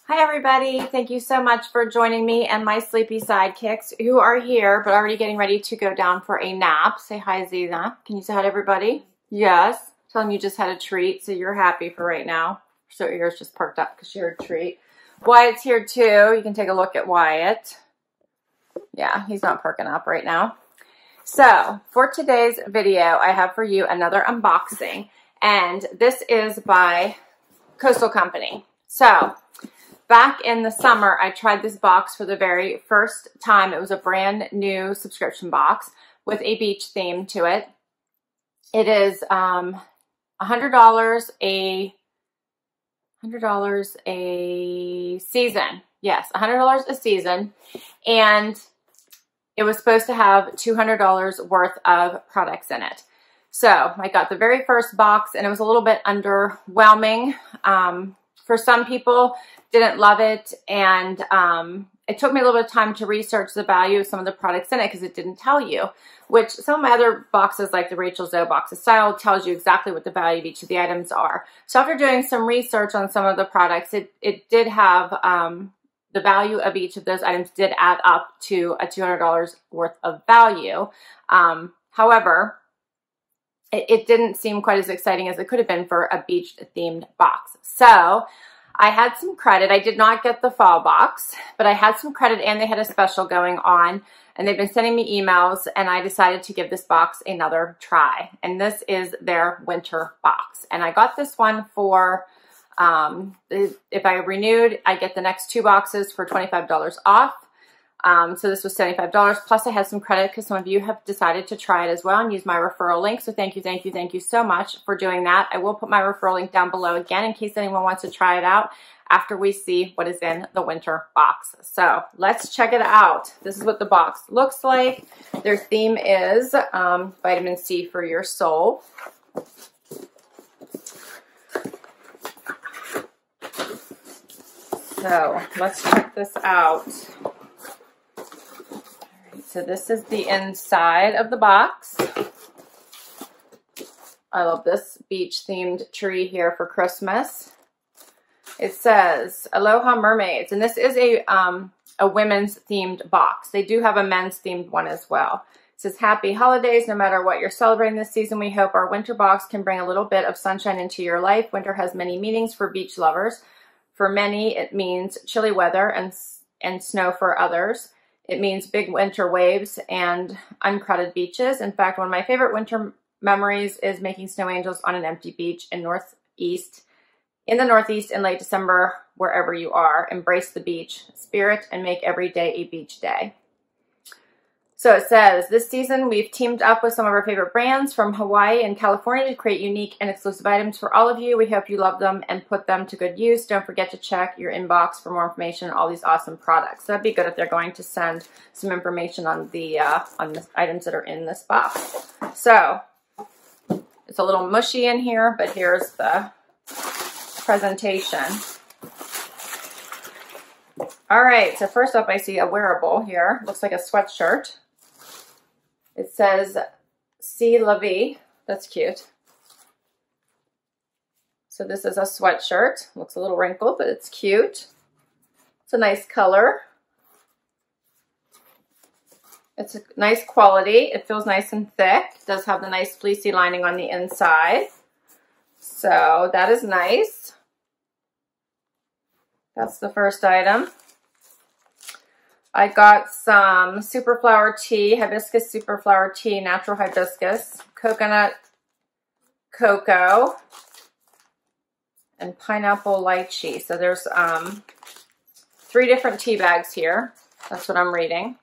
Hi everybody, thank you so much for joining me and my sleepy sidekicks who are here but already getting ready to go down for a nap. Say hi, Zena. Can you say hi to everybody? Yes. Tell them you just had a treat, so you're happy for right now. So your ears just perked up because she heard a treat. Wyatt's here too. You can take a look at Wyatt. Yeah, he's not perking up right now. So for today's video, I have for you another unboxing, and this is by Coastal Company. So back in the summer, I tried this box for the very first time. It was a brand new subscription box with a beach theme to it. It is $100 a season. Yes, $100 a season. And it was supposed to have $200 worth of products in it. So I got the very first box and it was a little bit underwhelming. For some people, didn't love it, and it took me a little bit of time to research the value of some of the products in it because it didn't tell you, which some of my other boxes, like the Rachel Zoe box of style, tells you exactly what the value of each of the items are. So after doing some research on some of the products, it did have the value of each of those items did add up to a $200 worth of value. However, it didn't seem quite as exciting as it could have been for a beach-themed box. So I had some credit. I did not get the fall box, but I had some credit and they had a special going on, and they've been sending me emails, and I decided to give this box another try. And this is their winter box. And I got this one for, if I renewed, I get the next 2 boxes for $25 off. So this was $75, plus I had some credit because some of you have decided to try it as well and use my referral link. So thank you so much for doing that. I will put my referral link down below again in case anyone wants to try it out after we see what is in the winter box. So let's check it out. This is what the box looks like. Their theme is vitamin C for your soul. So let's check this out. So this is the inside of the box. I love this beach themed tree here for Christmas. It says Aloha Mermaids, and this is a women's themed box. They do have a men's themed one as well. It says happy holidays. No matter what you're celebrating this season, we hope our winter box can bring a little bit of sunshine into your life. Winter has many meanings for beach lovers. For many, it means chilly weather and snow for others. It means big winter waves and uncrowded beaches. In fact, one of my favorite winter memories is making snow angels on an empty beach in the Northeast in late December, wherever you are. Embrace the beach spirit and make every day a beach day. So it says, this season we've teamed up with some of our favorite brands from Hawaii and California to create unique and exclusive items for all of you. We hope you love them and put them to good use. Don't forget to check your inbox for more information on all these awesome products. So that'd be good if they're going to send some information on the items that are in this box. So it's a little mushy in here, but here's the presentation. All right, so first up I see a wearable here. Looks like a sweatshirt. It says C'est la vie. That's cute. So this is a sweatshirt. Looks a little wrinkled, but it's cute. It's a nice color. It's a nice quality. It feels nice and thick. It does have the nice fleecy lining on the inside. So that is nice. That's the first item. I got some Superflower tea, Hibiscus Superflower tea, natural hibiscus, coconut cocoa, and pineapple lychee. So there's 3 different tea bags here. That's what I'm reading.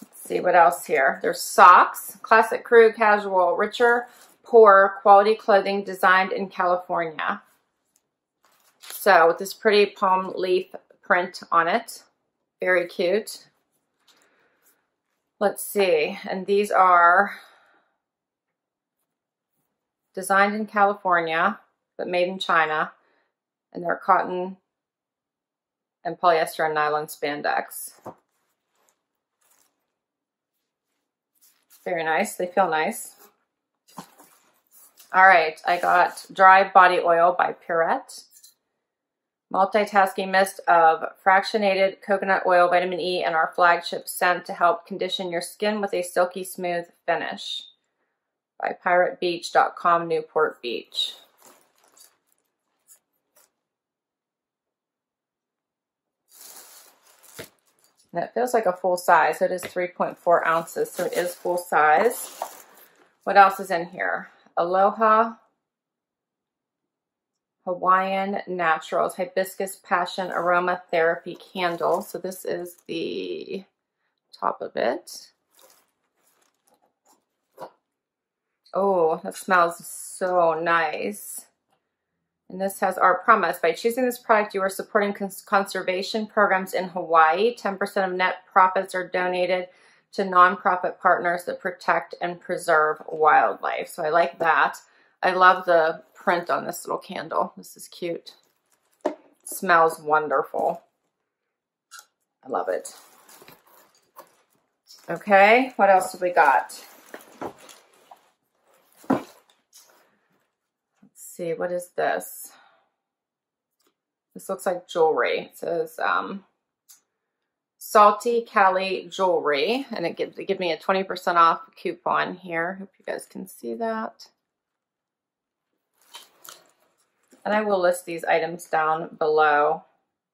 Let's see what else here. There's socks, classic crew, casual, richer, poor, quality clothing designed in California. So with this pretty palm leaf print on it. Very cute. Let's see. And these are designed in California, but made in China. And they're cotton and polyester and nylon spandex. Very nice. They feel nice. All right, I got Dry Body Oil by Perret. Multitasking mist of fractionated coconut oil, vitamin E, and our flagship scent to help condition your skin with a silky smooth finish. By PirateBeach.com, Newport Beach. And it feels like a full size. So it is 3.4 ounces, so it is full size. What else is in here? Aloha Hawaiian Naturals Hibiscus Passion Aromatherapy Candle. So this is the top of it. Oh, that smells so nice. And this has our promise. By choosing this product, you are supporting conservation programs in Hawaii. 10% of net profits are donated to nonprofit partners that protect and preserve wildlife. So I like that. I love the print on this little candle. This is cute. It smells wonderful. I love it. Okay, what else have we got? Let's see, what is this? This looks like jewelry. It says Salty Cali Jewelry, and it gives me a 20% off coupon here. Hope you guys can see that. And I will list these items down below.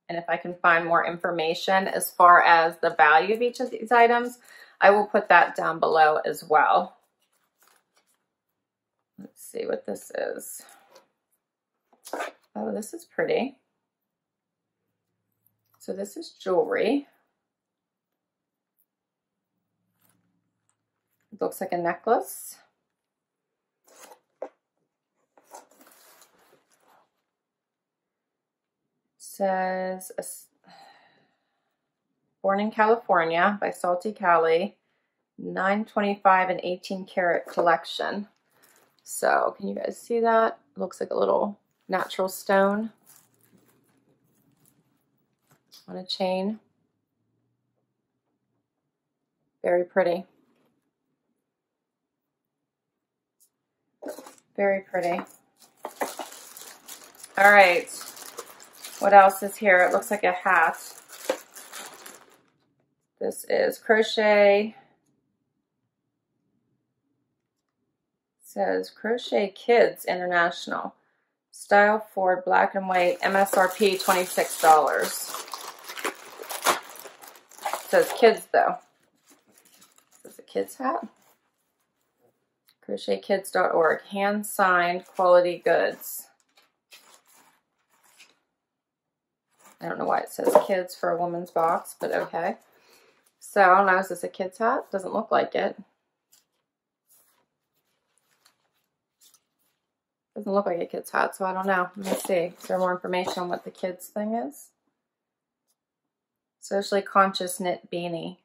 And if I can find more information as far as the value of each of these items, I will put that down below as well. Let's see what this is. Oh, this is pretty. So this is jewelry. It looks like a necklace. Says Born in California by Salty Cali, 925 and 18 karat collection. So can you guys see that? It looks like a little natural stone on a chain. Very pretty. Very pretty. All right. What else is here? It looks like a hat. This is Crochet. It says Crochet Kids International. Style Ford black and white. MSRP $26. It says kids though. Is this a kid's hat? CrochetKids.org. Hand signed quality goods. I don't know why it says kids for a woman's box, but okay. So, I don't know, is this a kid's hat? Doesn't look like it. Doesn't look like a kid's hat, so I don't know. Let me see. Is there more information on what the kids thing is? Socially conscious knit beanie.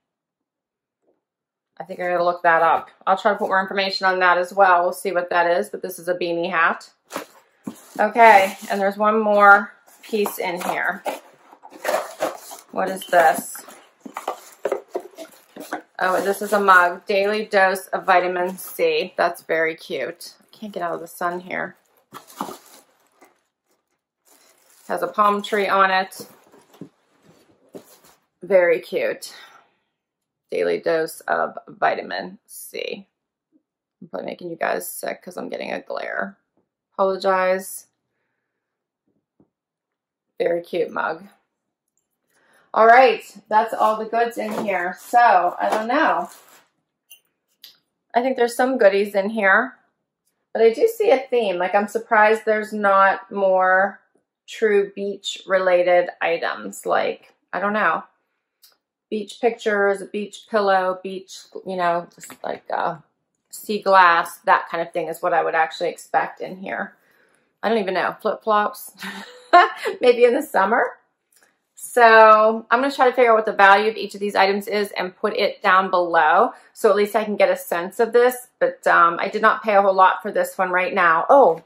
I think I gotta look that up. I'll try to put more information on that as well. We'll see what that is, but this is a beanie hat. Okay, and there's one more piece in here. What is this? Oh, this is a mug. Daily dose of vitamin C. That's very cute. I can't get out of the sun here. Has a palm tree on it. Very cute. Daily dose of vitamin C. I'm probably making you guys sick because I'm getting a glare. Apologize. Very cute mug. All right, that's all the goods in here. So, I don't know. I think there's some goodies in here, but I do see a theme. Like, I'm surprised there's not more true beach related items. Like, I don't know, beach pictures, a beach pillow, beach, you know, just like sea glass, that kind of thing is what I would actually expect in here. I don't even know, flip-flops, maybe in the summer. So I'm going to try to figure out what the value of each of these items is and put it down below, so at least I can get a sense of this. But I did not pay a whole lot for this one right now. Oh,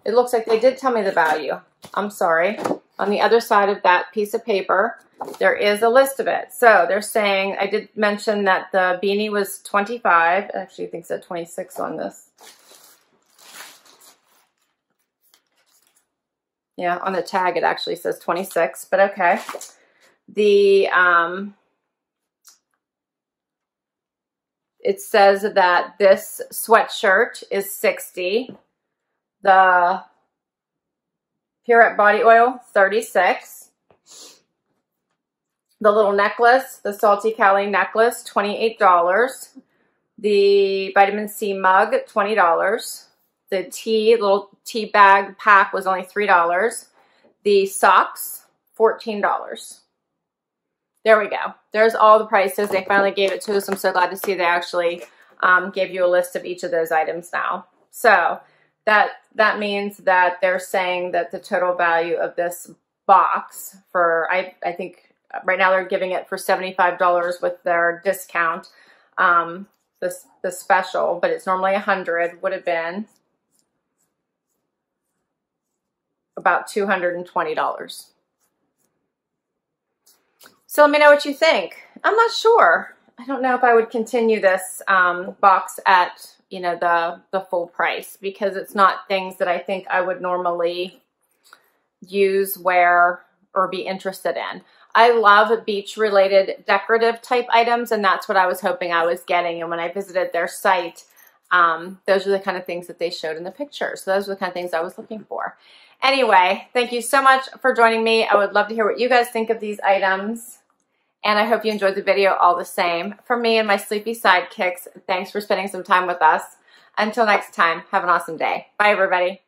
it looks like they did tell me the value. I'm sorry. On the other side of that piece of paper, there is a list of it. So they're saying, I did mention that the beanie was $25. Actually, I think it said 26 on this. Yeah, on the tag it actually says 26, but okay. The it says that this sweatshirt is $60. The Pirette Body Oil, $36. The little necklace, the Salty Cali necklace, $28. The vitamin C mug, $20. The little tea bag pack was only $3. The socks, $14. There we go. There's all the prices. They finally gave it to us. I'm so glad to see they actually gave you a list of each of those items now. So that means that they're saying that the total value of this box for, I think right now they're giving it for $75 with their discount, the special, but it's normally $100, would have been about $220. So let me know what you think. I'm not sure. I don't know if I would continue this box at, you know, the full price, because it's not things that I think I would normally use, wear, or be interested in. I love beach-related decorative type items, and that's what I was hoping I was getting. And when I visited their site, those are the kind of things that they showed in the picture. So those are the kind of things I was looking for. Anyway, thank you so much for joining me. I would love to hear what you guys think of these items. And I hope you enjoyed the video all the same. From me and my sleepy sidekicks, thanks for spending some time with us. Until next time, have an awesome day. Bye, everybody.